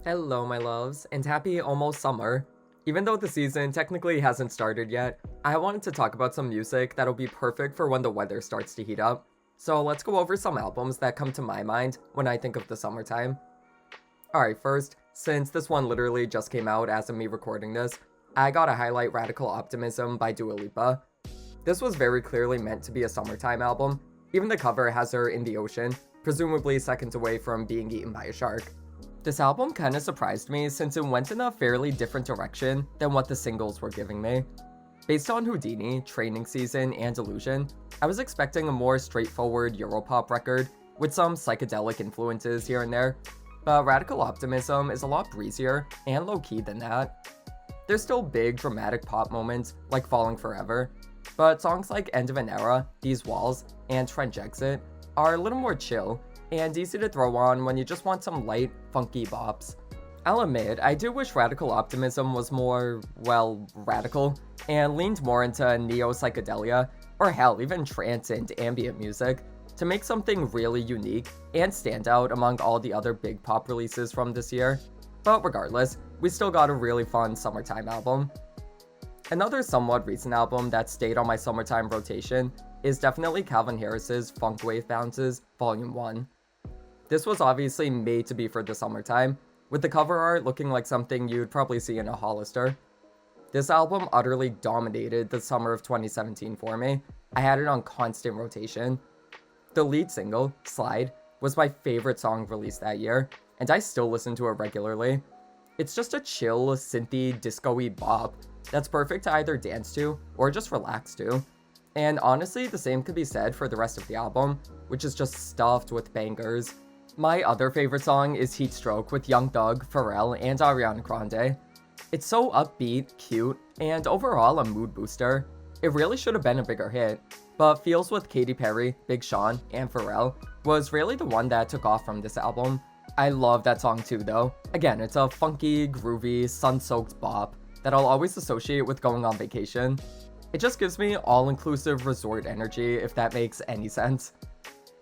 Hello, my loves, and happy almost summer. Even though the season technically hasn't started yet, I wanted to talk about some music that'll be perfect for when the weather starts to heat up. So let's go over some albums that come to my mind when I think of the summertime. Alright, first, since this one literally just came out as of me recording this, I gotta highlight Radical Optimism by Dua Lipa. This was very clearly meant to be a summertime album. Even the cover has her in the ocean, presumably seconds away from being eaten by a shark. This album kinda surprised me since it went in a fairly different direction than what the singles were giving me. Based on Houdini, Training Season, and Illusion, I was expecting a more straightforward Europop record with some psychedelic influences here and there, but Radical Optimism is a lot breezier and low-key than that. There's still big dramatic pop moments like Falling Forever, but songs like End of an Era, These Walls, and Trench Exit are a little more chill and easy to throw on when you just want some light, funky bops. I'll admit, I do wish Radical Optimism was more, well, radical, and leaned more into neo-psychedelia, or hell, even trance and ambient music, to make something really unique and stand out among all the other big pop releases from this year. But regardless, we still got a really fun summertime album. Another somewhat recent album that stayed on my summertime rotation is definitely Calvin Harris's Funk Wave Bounces Volume 1. This was obviously made to be for the summertime, with the cover art looking like something you'd probably see in a Hollister. This album utterly dominated the summer of 2017 for me. I had it on constant rotation. The lead single, Slide, was my favorite song released that year, and I still listen to it regularly. It's just a chill, synthy, disco-y bop that's perfect to either dance to or just relax to. And honestly, the same could be said for the rest of the album, which is just stuffed with bangers. My other favorite song is Heat Stroke with Young Thug, Pharrell, and Ariana Grande. It's so upbeat, cute, and overall a mood booster. It really should have been a bigger hit, but Feels with Katy Perry, Big Sean, and Pharrell was really the one that took off from this album. I love that song too though. Again, it's a funky, groovy, sun-soaked bop that I'll always associate with going on vacation. It just gives me all-inclusive resort energy, if that makes any sense.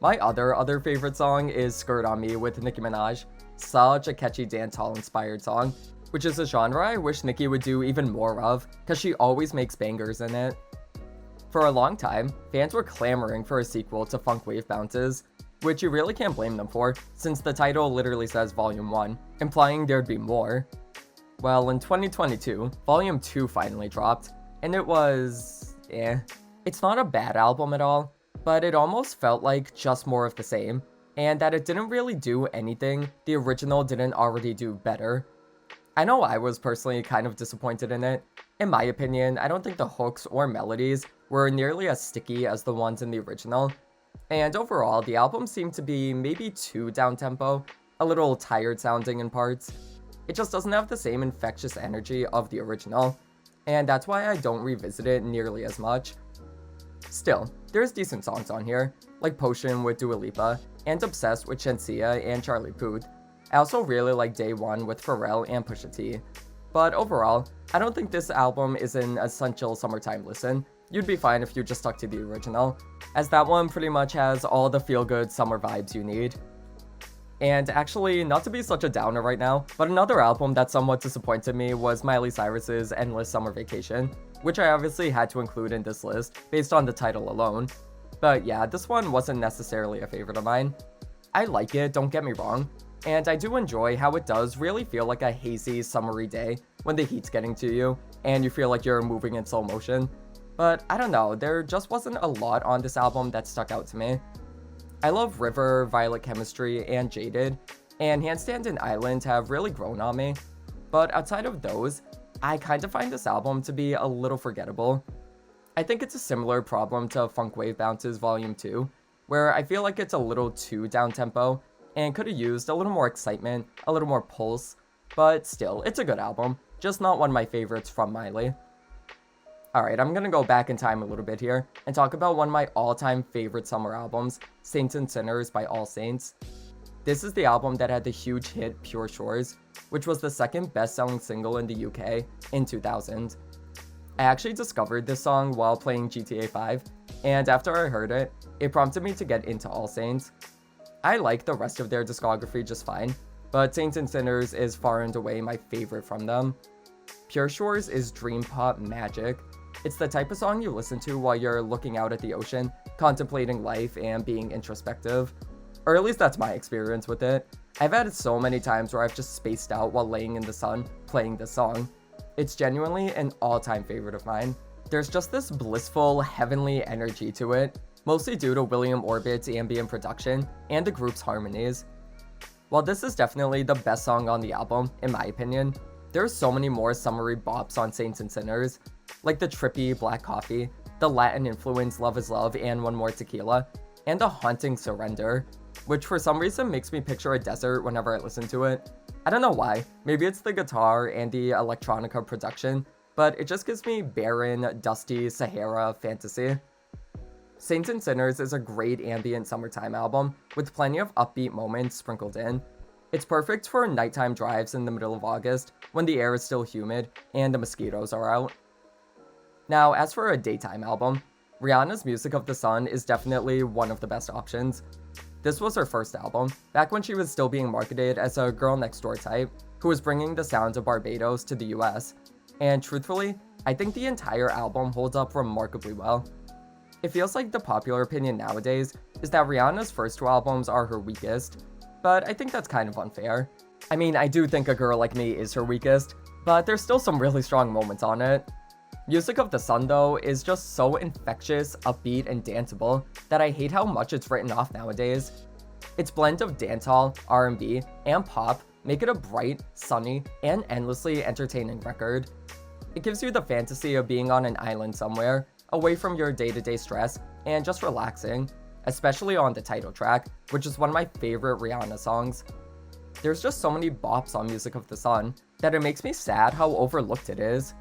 My other favorite song is Skirt on Me with Nicki Minaj. Such a catchy dancehall inspired song, which is a genre I wish Nicki would do even more of, cause she always makes bangers in it. For a long time, fans were clamoring for a sequel to Funk Wave Bounces, which you really can't blame them for, since the title literally says Volume 1, implying there'd be more. Well, in 2022, Volume 2 finally dropped, and it was... It's not a bad album at all, but it almost felt like just more of the same, and that it didn't really do anything the original didn't already do better. I know I was personally kind of disappointed in it. In my opinion, I don't think the hooks or melodies were nearly as sticky as the ones in the original, and overall, the album seemed to be maybe too down-tempo, a little tired sounding in parts. It just doesn't have the same infectious energy of the original, and that's why I don't revisit it nearly as much. Still, there's decent songs on here, like Potion with Dua Lipa, and Obsessed with Shenseea and Charlie Puth. I also really like Day One with Pharrell and Pusha T. But overall, I don't think this album is an essential summertime listen. You'd be fine if you just stuck to the original, as that one pretty much has all the feel-good summer vibes you need. And actually, not to be such a downer right now, but another album that somewhat disappointed me was Miley Cyrus's Endless Summer Vacation, which I obviously had to include in this list based on the title alone. But yeah, this one wasn't necessarily a favorite of mine. I like it, don't get me wrong, and I do enjoy how it does really feel like a hazy, summery day when the heat's getting to you and you feel like you're moving in slow motion. But I don't know, there just wasn't a lot on this album that stuck out to me. I love River, Violet Chemistry, and Jaded, and Handstand and Island have really grown on me. But outside of those, I kind of find this album to be a little forgettable. I think it's a similar problem to Funk Wave Bounces Volume 2, where I feel like it's a little too down-tempo, and could have used a little more excitement, a little more pulse, but still, it's a good album, just not one of my favorites from Miley. Alright, I'm gonna go back in time a little bit here, and talk about one of my all-time favorite summer albums, Saints and Sinners by All Saints. This is the album that had the huge hit Pure Shores, which was the second best-selling single in the UK in 2000. I actually discovered this song while playing GTA 5, and after I heard it, it prompted me to get into All Saints. I like the rest of their discography just fine, but Saints and Sinners is far and away my favorite from them. Pure Shores is dream pop magic. It's the type of song you listen to while you're looking out at the ocean, contemplating life, and being introspective. Or at least that's my experience with it. I've had it so many times where I've just spaced out while laying in the sun, playing this song. It's genuinely an all-time favorite of mine. There's just this blissful, heavenly energy to it, mostly due to William Orbit's ambient production and the group's harmonies. While this is definitely the best song on the album, in my opinion, there's so many more summery bops on Saints and Sinners, like the trippy Black Coffee, the Latin-influenced Love Is Love and One More Tequila, and the haunting Surrender, which for some reason makes me picture a desert whenever I listen to it. I don't know why, maybe it's the guitar and the electronica production, but it just gives me barren, dusty Sahara fantasy. Saints and Sinners is a great ambient summertime album with plenty of upbeat moments sprinkled in. It's perfect for nighttime drives in the middle of August when the air is still humid and the mosquitoes are out. Now, as for a daytime album, Rihanna's Music of the Sun is definitely one of the best options. This was her first album, back when she was still being marketed as a girl next door type, who was bringing the sounds of Barbados to the US, and truthfully, I think the entire album holds up remarkably well. It feels like the popular opinion nowadays is that Rihanna's first two albums are her weakest, but I think that's kind of unfair. I mean, I do think A Girl Like Me is her weakest, but there's still some really strong moments on it. Music of the Sun, though, is just so infectious, upbeat, and danceable that I hate how much it's written off nowadays. Its blend of dancehall, R&B, and pop make it a bright, sunny, and endlessly entertaining record. It gives you the fantasy of being on an island somewhere, away from your day-to-day stress, and just relaxing, especially on the title track, which is one of my favorite Rihanna songs. There's just so many bops on Music of the Sun that it makes me sad how overlooked it is.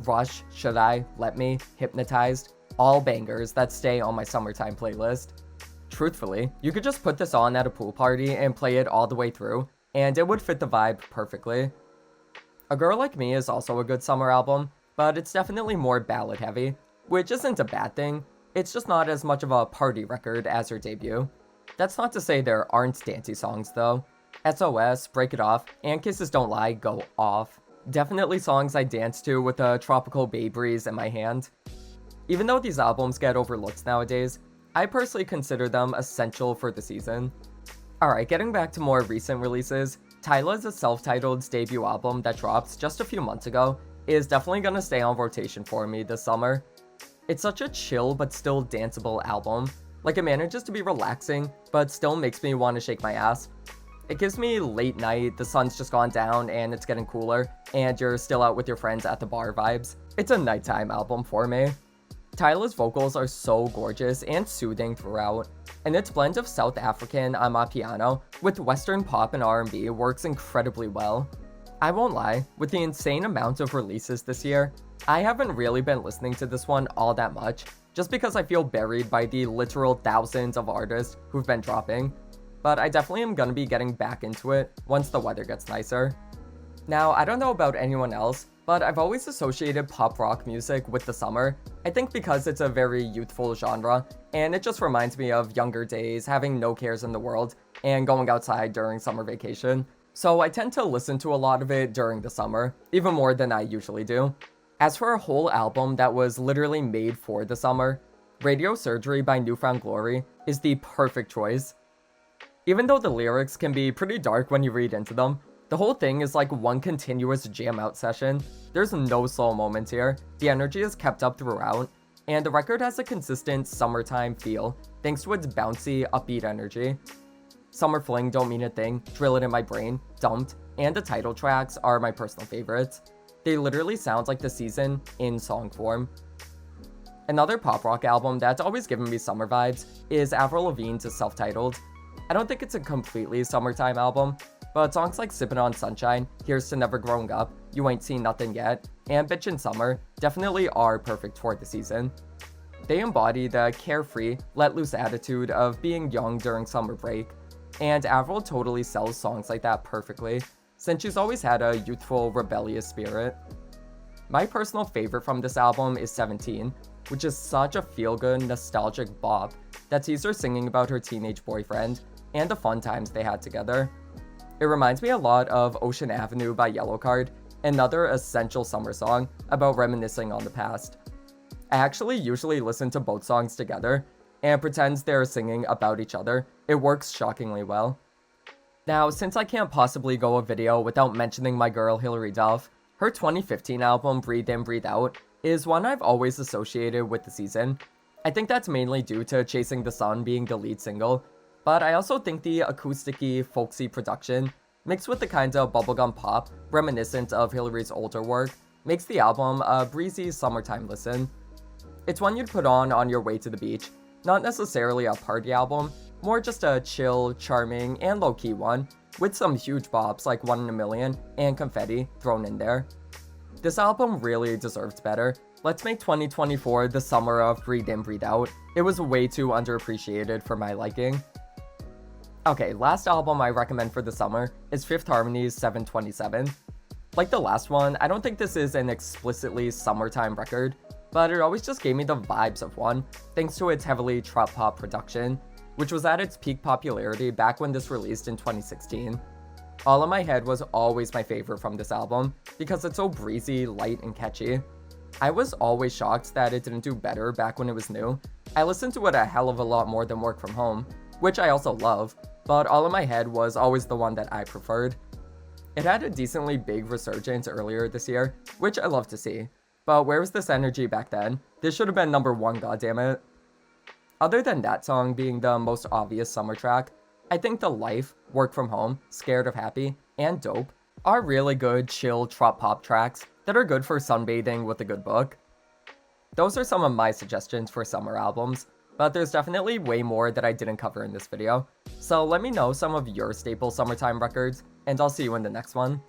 Rush, Should I, Let Me, Hypnotized, all bangers that stay on my summertime playlist. Truthfully, you could just put this on at a pool party and play it all the way through, and it would fit the vibe perfectly. A Girl Like Me is also a good summer album, but it's definitely more ballad heavy, which isn't a bad thing, it's just not as much of a party record as her debut. That's not to say there aren't dancey songs though. SOS, Break It Off, and Kisses Don't Lie go off. Definitely songs I dance to with a tropical bay breeze in my hand. Even though these albums get overlooked nowadays, I personally consider them essential for the season. Alright, getting back to more recent releases, Tyla's self-titled debut album that dropped just a few months ago is definitely gonna stay on rotation for me this summer. It's such a chill but still danceable album. Like, it manages to be relaxing, but still makes me want to shake my ass. It gives me late night, the sun's just gone down and it's getting cooler, and you're still out with your friends at the bar vibes. It's a nighttime album for me. Tyla's vocals are so gorgeous and soothing throughout, and its blend of South African Amapiano with Western pop and R&B works incredibly well. I won't lie, with the insane amount of releases this year, I haven't really been listening to this one all that much, just because I feel buried by the literal thousands of artists who've been dropping, but I definitely am gonna be getting back into it once the weather gets nicer. Now, I don't know about anyone else, but I've always associated pop rock music with the summer, I think because it's a very youthful genre, and it just reminds me of younger days, having no cares in the world, and going outside during summer vacation. So I tend to listen to a lot of it during the summer, even more than I usually do. As for a whole album that was literally made for the summer, Radio Surgery by New Found Glory is the perfect choice. Even though the lyrics can be pretty dark when you read into them, the whole thing is like one continuous jam out session. There's no slow moments here, the energy is kept up throughout, and the record has a consistent summertime feel thanks to its bouncy, upbeat energy. Summer Fling, Don't Mean a Thing, Drill It in My Brain, Dumped, and the title tracks are my personal favorites. They literally sound like the season in song form. Another pop rock album that's always given me summer vibes is Avril Lavigne's self-titled. I don't think it's a completely summertime album, but songs like Sippin' on Sunshine, Here's to Never Growing Up, You Ain't Seen Nothing Yet, and Bitchin' Summer definitely are perfect for the season. They embody the carefree, let-loose attitude of being young during summer break, and Avril totally sells songs like that perfectly, since she's always had a youthful, rebellious spirit. My personal favorite from this album is 17, which is such a feel-good, nostalgic bop that sees her singing about her teenage boyfriend and the fun times they had together. It reminds me a lot of Ocean Avenue by Yellowcard, another essential summer song about reminiscing on the past. I actually usually listen to both songs together and pretend they're singing about each other. It works shockingly well. Now, since I can't possibly go a video without mentioning my girl Hilary Duff, her 2015 album Breathe In, Breathe Out is one I've always associated with the season. I think that's mainly due to Chasing the Sun being the lead single, but I also think the acoustic-y, folksy production, mixed with the kind of bubblegum pop reminiscent of Hilary's older work, makes the album a breezy summertime listen. It's one you'd put on your way to the beach, not necessarily a party album, more just a chill, charming, and low-key one, with some huge bops like One in a Million and Confetti thrown in there. This album really deserved better. Let's make 2024 the summer of Breathe In, Breathe Out. It was way too underappreciated for my liking. Okay, last album I recommend for the summer is Fifth Harmony's 727. Like the last one, I don't think this is an explicitly summertime record, but it always just gave me the vibes of one, thanks to its heavily trop pop production, which was at its peak popularity back when this released in 2016. All in My Head was always my favorite from this album, because it's so breezy, light, and catchy. I was always shocked that it didn't do better back when it was new. I listened to it a hell of a lot more than Work From Home, which I also love, but All in My Head was always the one that I preferred. It had a decently big resurgence earlier this year, which I love to see, but where was this energy back then? This should have been number 1, goddammit. Other than that song being the most obvious summer track, I think The Life, Work From Home, Scared of Happy, and Dope are really good chill trop pop tracks that are good for sunbathing with a good book. Those are some of my suggestions for summer albums, but there's definitely way more that I didn't cover in this video, so let me know some of your staple summertime records, and I'll see you in the next one.